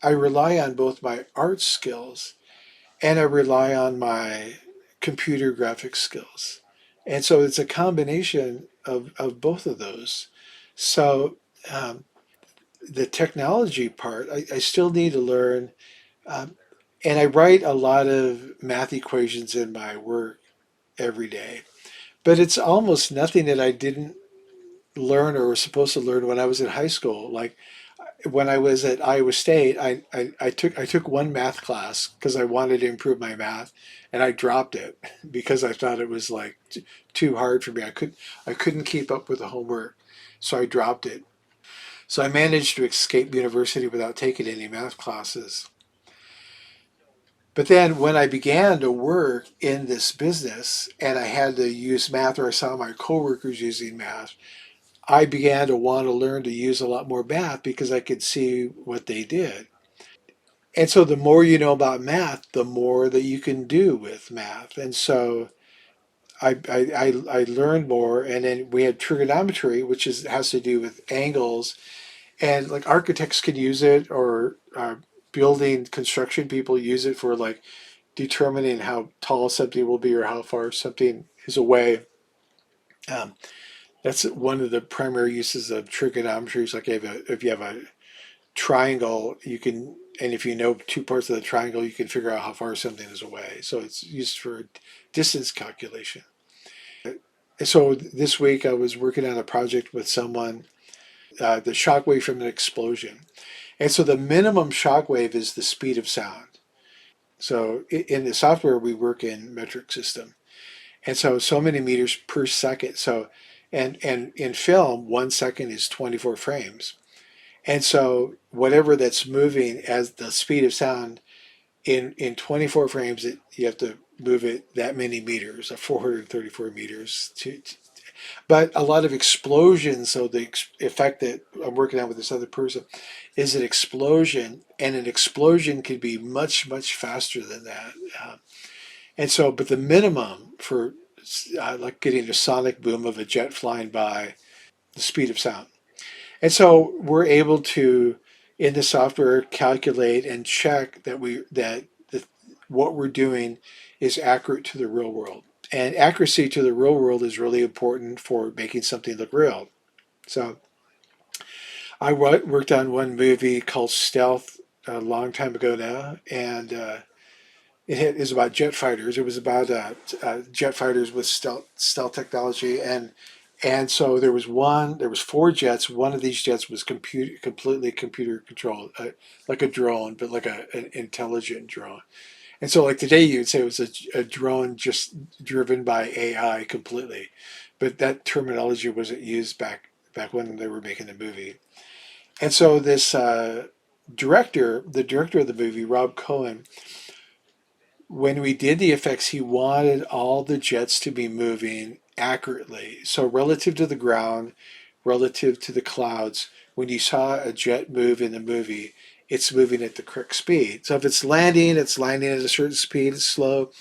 I rely on both my art skills and I rely on my computer graphics skills. And so it's a combination of both of those. So um, the technology part, I still need to learn. Um, and I write a lot of math equations in my work every day. But it's almost nothing that I didn't learn or was supposed to learn when I was in high school. Like when I was at Iowa State, I took one math class because I wanted to improve my math, and I dropped it because I thought it was like too hard for me. I couldn't keep up with the homework, so I dropped it. So I managed to escape university without taking any math classes. But then when I began to work in this business and I had to use math, or I saw my coworkers using math, I began to want to learn to use a lot more math because I could see what they did. And so the more you know about math, the more that you can do with math. And so I learned more. And then we had trigonometry, which has to do with angles. And like architects can use it, or building construction people use it for like determining how tall something will be or how far something is away. Um, that's one of the primary uses of trigonometry. Is like if you have a triangle, you can, and if you know two parts of the triangle, you can figure out how far something is away. So it's used for distance calculation. So this week I was working on a project with someone, the shock wave from an explosion. And so the minimum shock wave is the speed of sound. So in the software, we work in metric system. And so many meters per second. So, and in film, 1 second is 24 frames. And so whatever that's moving as the speed of sound in 24 frames, you have to move it that many meters, 434 meters. But a lot of explosions. So the effect that I'm working on with this other person is an explosion, and an explosion could be much, much faster than that. And so, but the minimum for like getting a sonic boom of a jet flying by, the speed of sound. And so we're able to, in the software, calculate and check that the, what we're doing is accurate to the real world. And accuracy to the real world is really important for making something look real. So I worked on one movie called Stealth a long time ago now, and is about jet fighters. It was about jet fighters with stealth technology, and so there was four jets. One of these jets was completely computer controlled, like a drone, but like an intelligent drone. And so, like today, you'd say it was a drone just driven by AI completely, but that terminology wasn't used back when they were making the movie. And so this the director of the movie, Rob Cohen, when we did the effects, he wanted all the jets to be moving accurately. So relative to the ground, relative to the clouds, when you saw a jet move in the movie, it's moving at the correct speed. So if it's landing at a certain speed, it's slow.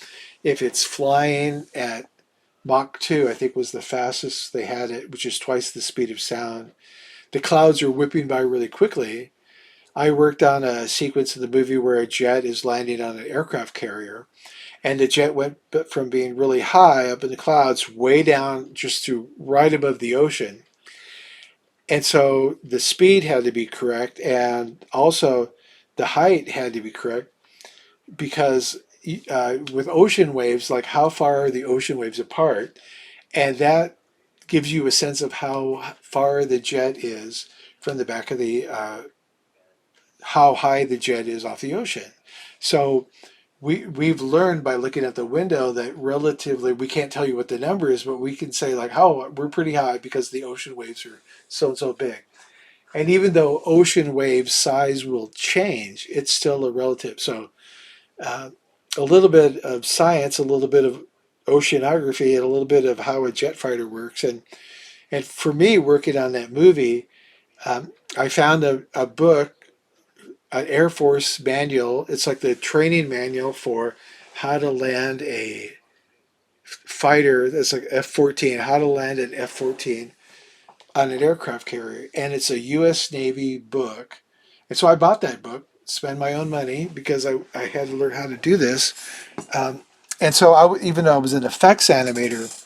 If it's flying at Mach 2, I think was the fastest they had it, which is twice the speed of sound. The clouds are whipping by really quickly. I worked on a sequence of the movie where a jet is landing on an aircraft carrier, and the jet went from being really high up in the clouds way down just to right above the ocean. And so the speed had to be correct, and also the height had to be correct because with ocean waves, like how far are the ocean waves apart? And that gives you a sense of how far the jet is from the back of the, how high the jet is off the ocean. So we've learned by looking at the window that relatively we can't tell you what the number is, but we can say like, oh, we're pretty high because the ocean waves are so and so big. And even though ocean wave size will change, it's still a relative. So uh, a little bit of science, a little bit of oceanography, and a little bit of how a jet fighter works. And for me, working on that movie, I found a book, an Air Force manual. It's like the training manual for how to land a fighter that's like F-14, how to land an F-14 on an aircraft carrier. And it's a U.S. Navy book. And so I bought that book, spend my own money because I had to learn how to do this. Um, and so even though I was an effects animator,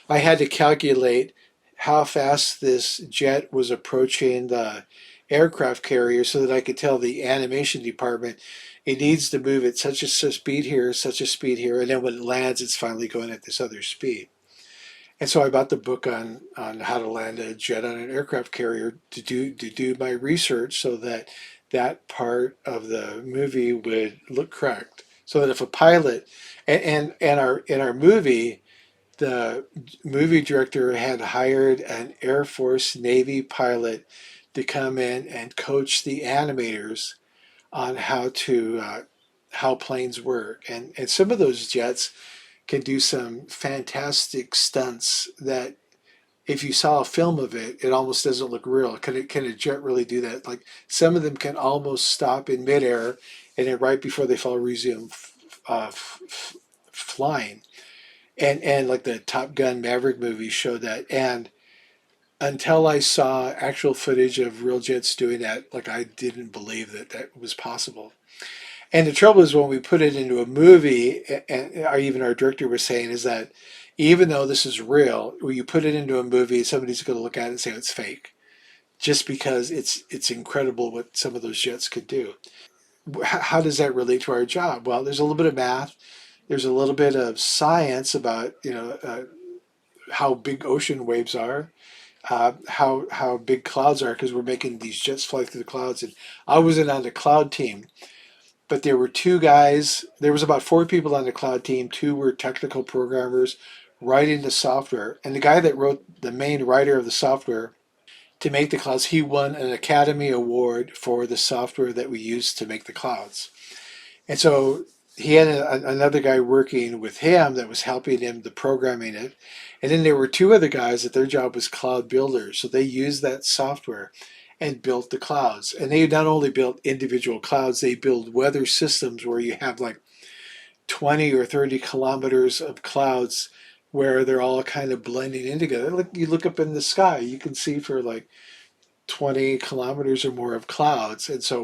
I had to calculate how fast this jet was approaching the aircraft carrier so that I could tell the animation department it needs to move at such a speed here, such a speed here, and then when it lands, it's finally going at this other speed. And so I bought the book on how to land a jet on an aircraft carrier to do my research so that that part of the movie would look correct. So that if a pilot and our in our movie, the movie director had hired an Air Force Navy pilot to come in and coach the animators on how planes work, and some of those jets can do some fantastic stunts that if you saw a film of it, it almost doesn't look real. Can a jet really do that? Like some of them can almost stop in midair, and then right before they fall, resume flying. And like the Top Gun Maverick movie showed that. And until I saw actual footage of real jets doing that, like I didn't believe that that was possible. And the trouble is when we put it into a movie, and even our director was saying, is that even though this is real, when you put it into a movie, somebody's going to look at it and say it's fake, just because it's incredible what some of those jets could do. How does that relate to our job? Well, there's a little bit of math, there's a little bit of science about how big ocean waves are, how big clouds are, because we're making these jets fly through the clouds. And I wasn't on the cloud team, but there were two guys. There was about four people on the cloud team. Two were technical programmers writing the software, and the guy that wrote the main writer of the software to make the clouds, he won an Academy Award for the software that we used to make the clouds. And so he had another guy working with him that was helping him the programming it. And then there were two other guys that their job was cloud builders. So they used that software and built the clouds. And they not only built individual clouds, they build weather systems where you have like 20 or 30 kilometers of clouds where they're all kind of blending in together. Like you look up in the sky, you can see for like 20 kilometers or more of clouds. And so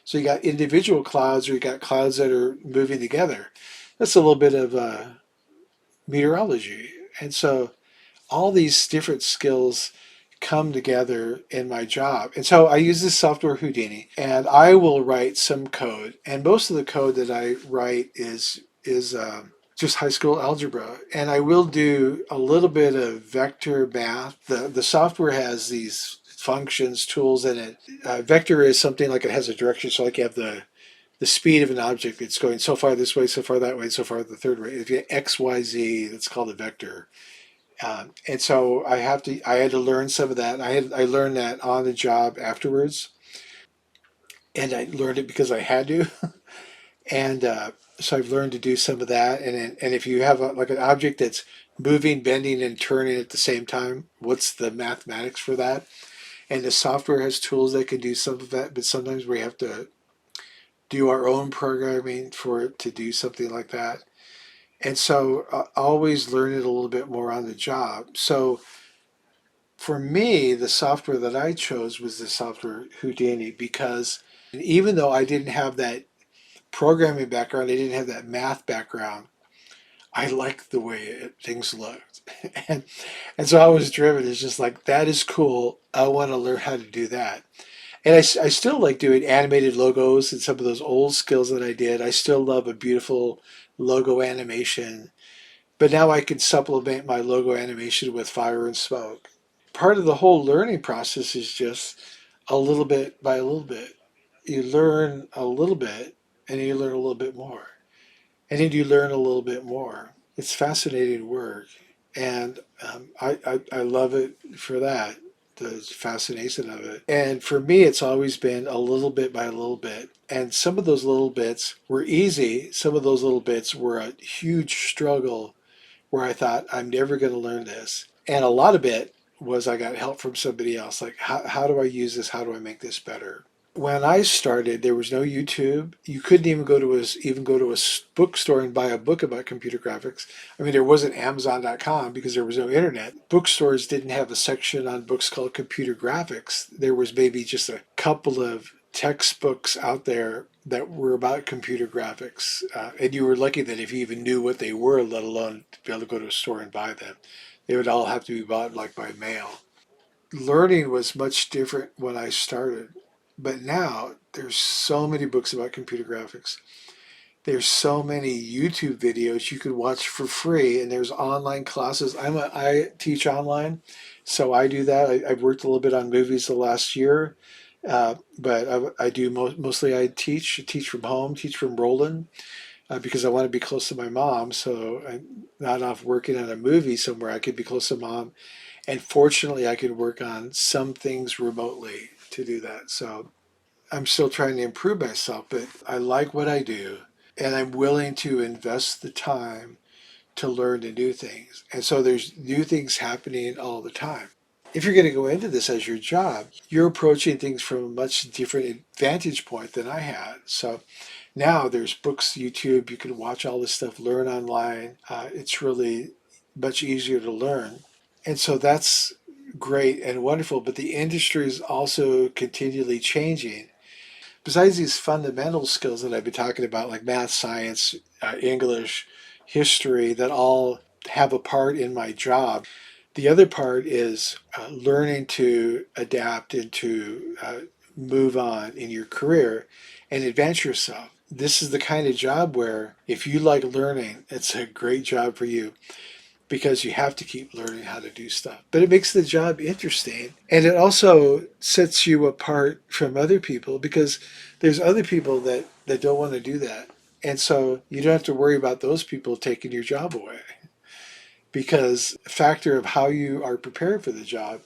so you got individual clouds or you got clouds that are moving together. That's a little bit of meteorology. And so all these different skills come together in my job. And so I use this software Houdini and I will write some code. And most of the code that I write is just high school algebra. And I will do a little bit of vector math. The software has these functions, tools in it. Vector is something like it has a direction. So like you have the speed of an object. It's going so far this way, so far that way, so far the third way. If you have X, Y, Z, that's called a vector. And so I had to learn some of that. I learned that on the job afterwards, and I learned it because I had to. And so I've learned to do some of that. And if you have like an object that's moving, bending, and turning at the same time, what's the mathematics for that? And the software has tools that can do some of that, but sometimes we have to do our own programming for it to do something like that. And so always learn it a little bit more on the job. So for me, the software that I chose was the software Houdini because even though I didn't have that programming background, I didn't have that math background, I liked the way things looked. and, and so I was driven. It's just like, that is cool. I want to learn how to do that. And I still like doing animated logos and some of those old skills that I did. I still love a beautiful logo animation, but now I can supplement my logo animation with fire and smoke. Part of the whole learning process is just a little bit by a little bit. You learn a little bit and you learn a little bit more. And then you learn a little bit more. It's fascinating work. And I love it for that, the fascination of it. And for me, it's always been a little bit by a little bit. And some of those little bits were easy. Some of those little bits were a huge struggle where I thought, I'm never going to learn this. And a lot of it was I got help from somebody else. Like, how do I use this? How do I make this better? When I started, there was no YouTube. You couldn't even go to a bookstore and buy a book about computer graphics. I mean, there wasn't Amazon.com because there was no internet. Bookstores didn't have a section on books called computer graphics. There was maybe just a couple of textbooks out there that were about computer graphics, and you were lucky that if you even knew what they were, let alone to be able to go to a store and buy them. They would all have to be bought like by mail. Learning was much different when I started. But now there's so many books about computer graphics. There's so many YouTube videos you can watch for free, and there's online classes. I teach online, so I do that. I've worked a little bit on movies the last year, but I do mostly I teach from home, teach from Roland, because I want to be close to my mom. So I'm not off working on a movie somewhere. I could be close to mom, and fortunately, I can work on some things remotely to do that. So I'm still trying to improve myself, but I like what I do, and I'm willing to invest the time to learn the new things. And so there's new things happening all the time. If you're going to go into this as your job, you're approaching things from a much different vantage point than I had. So now there's books, YouTube, you can watch all this stuff, learn online. It's really much easier to learn. And so that's great and wonderful, but the industry is also continually changing. Besides these fundamental skills that I've been talking about, like math, science, English, history, that all have a part in my job, the other part is learning to adapt and to move on in your career and advance yourself. This is the kind of job where if you like learning, it's a great job for you because you have to keep learning how to do stuff. But it makes the job interesting. And it also sets you apart from other people because there's other people that don't want to do that. And so you don't have to worry about those people taking your job away because a factor of how you are prepared for the job,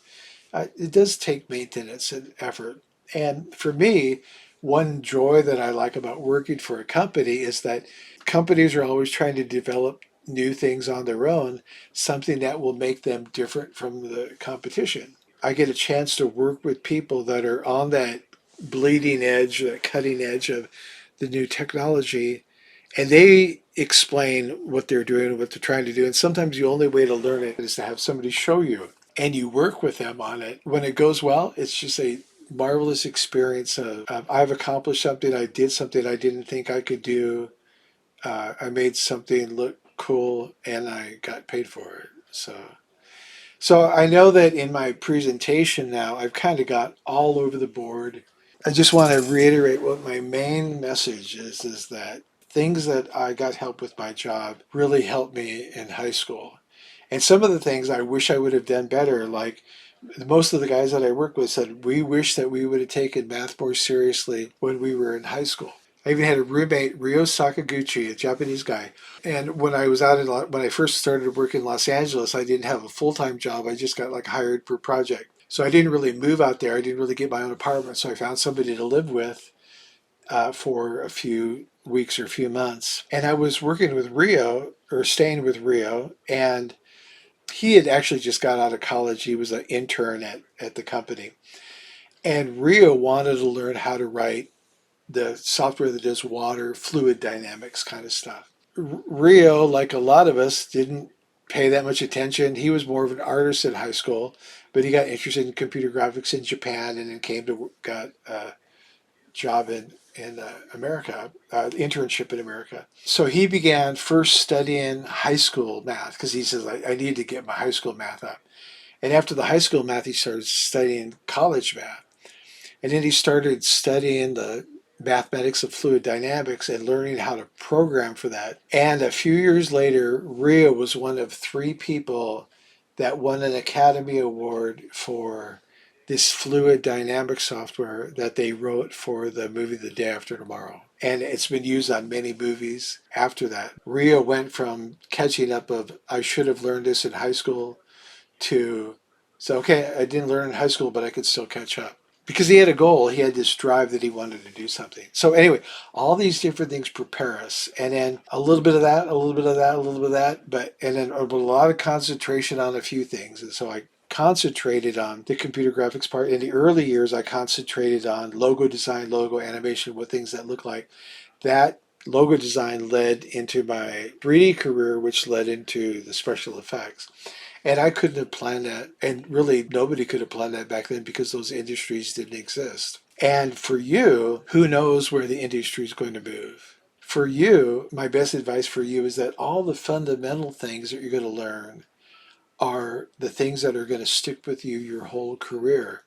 it does take maintenance and effort. And for me, one joy that I like about working for a company is that companies are always trying to develop new things on their own, something that will make them different from the competition. I get a chance to work with people that are on that bleeding edge, that cutting edge of the new technology, And they explain what they're doing, what they're trying to do. And sometimes the only way to learn it is to have somebody show you and you work with them on it. When it goes well, it's just a marvelous experience of I've accomplished something, I did something I didn't think I could do. I made something look cool and I got paid for it. So I know that in my presentation now, I've kind of got all over the board. I just want to reiterate what my main message is that things that I got help with my job really helped me in high school. And some of the things I wish I would have done better, like most of the guys that I work with said, we wish that we would have taken math more seriously when we were in high school. I even had a roommate, Ryo Sakaguchi, a Japanese guy. And when I was when I first started working in Los Angeles, I didn't have a full-time job. I just got like hired per project. So I didn't really move out there. I didn't really get my own apartment. So I found somebody to live with for a few weeks or a few months. And I was working with Rio or staying with Rio. And he had actually just got out of college. He was an intern at the company. And Rio wanted to learn how to write the software that does water, fluid dynamics kind of stuff. Rio, like a lot of us, didn't pay that much attention. He was more of an artist in high school, but he got interested in computer graphics in Japan and then got a job in America, internship in America. So he began first studying high school math because he says, I need to get my high school math up. And after the high school math, he started studying college math. And then he started studying the mathematics of fluid dynamics and learning how to program for that. And a few years later, Rio was one of three people that won an Academy Award for this fluid dynamics software that they wrote for the movie The Day After Tomorrow. And it's been used on many movies after that. Rio went from catching up of, I should have learned this in high school, to, so okay, I didn't learn in high school, but I could still catch up because he had a goal. He had this drive that he wanted to do something. So anyway, all these different things prepare us, and then a little bit of that, a little bit of that, a little bit of that, but and then a lot of concentration on a few things. And so I concentrated on the computer graphics part. In the early years, I concentrated on logo design, logo animation, what things that look like. That logo design led into my 3D career, which led into the special effects. And I couldn't have planned that. And really, nobody could have planned that back then because those industries didn't exist. And for you, who knows where the industry is going to move? For you, my best advice for you is that all the fundamental things that you're going to learn are the things that are going to stick with you your whole career.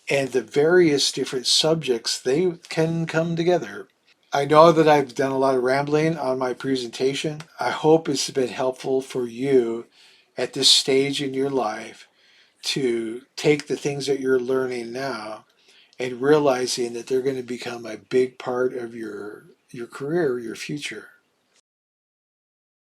And the various different subjects, they can come together. I know that I've done a lot of rambling on my presentation. I hope it's been helpful for you at this stage in your life to take the things that you're learning now and realizing that they're going to become a big part of your career, your future.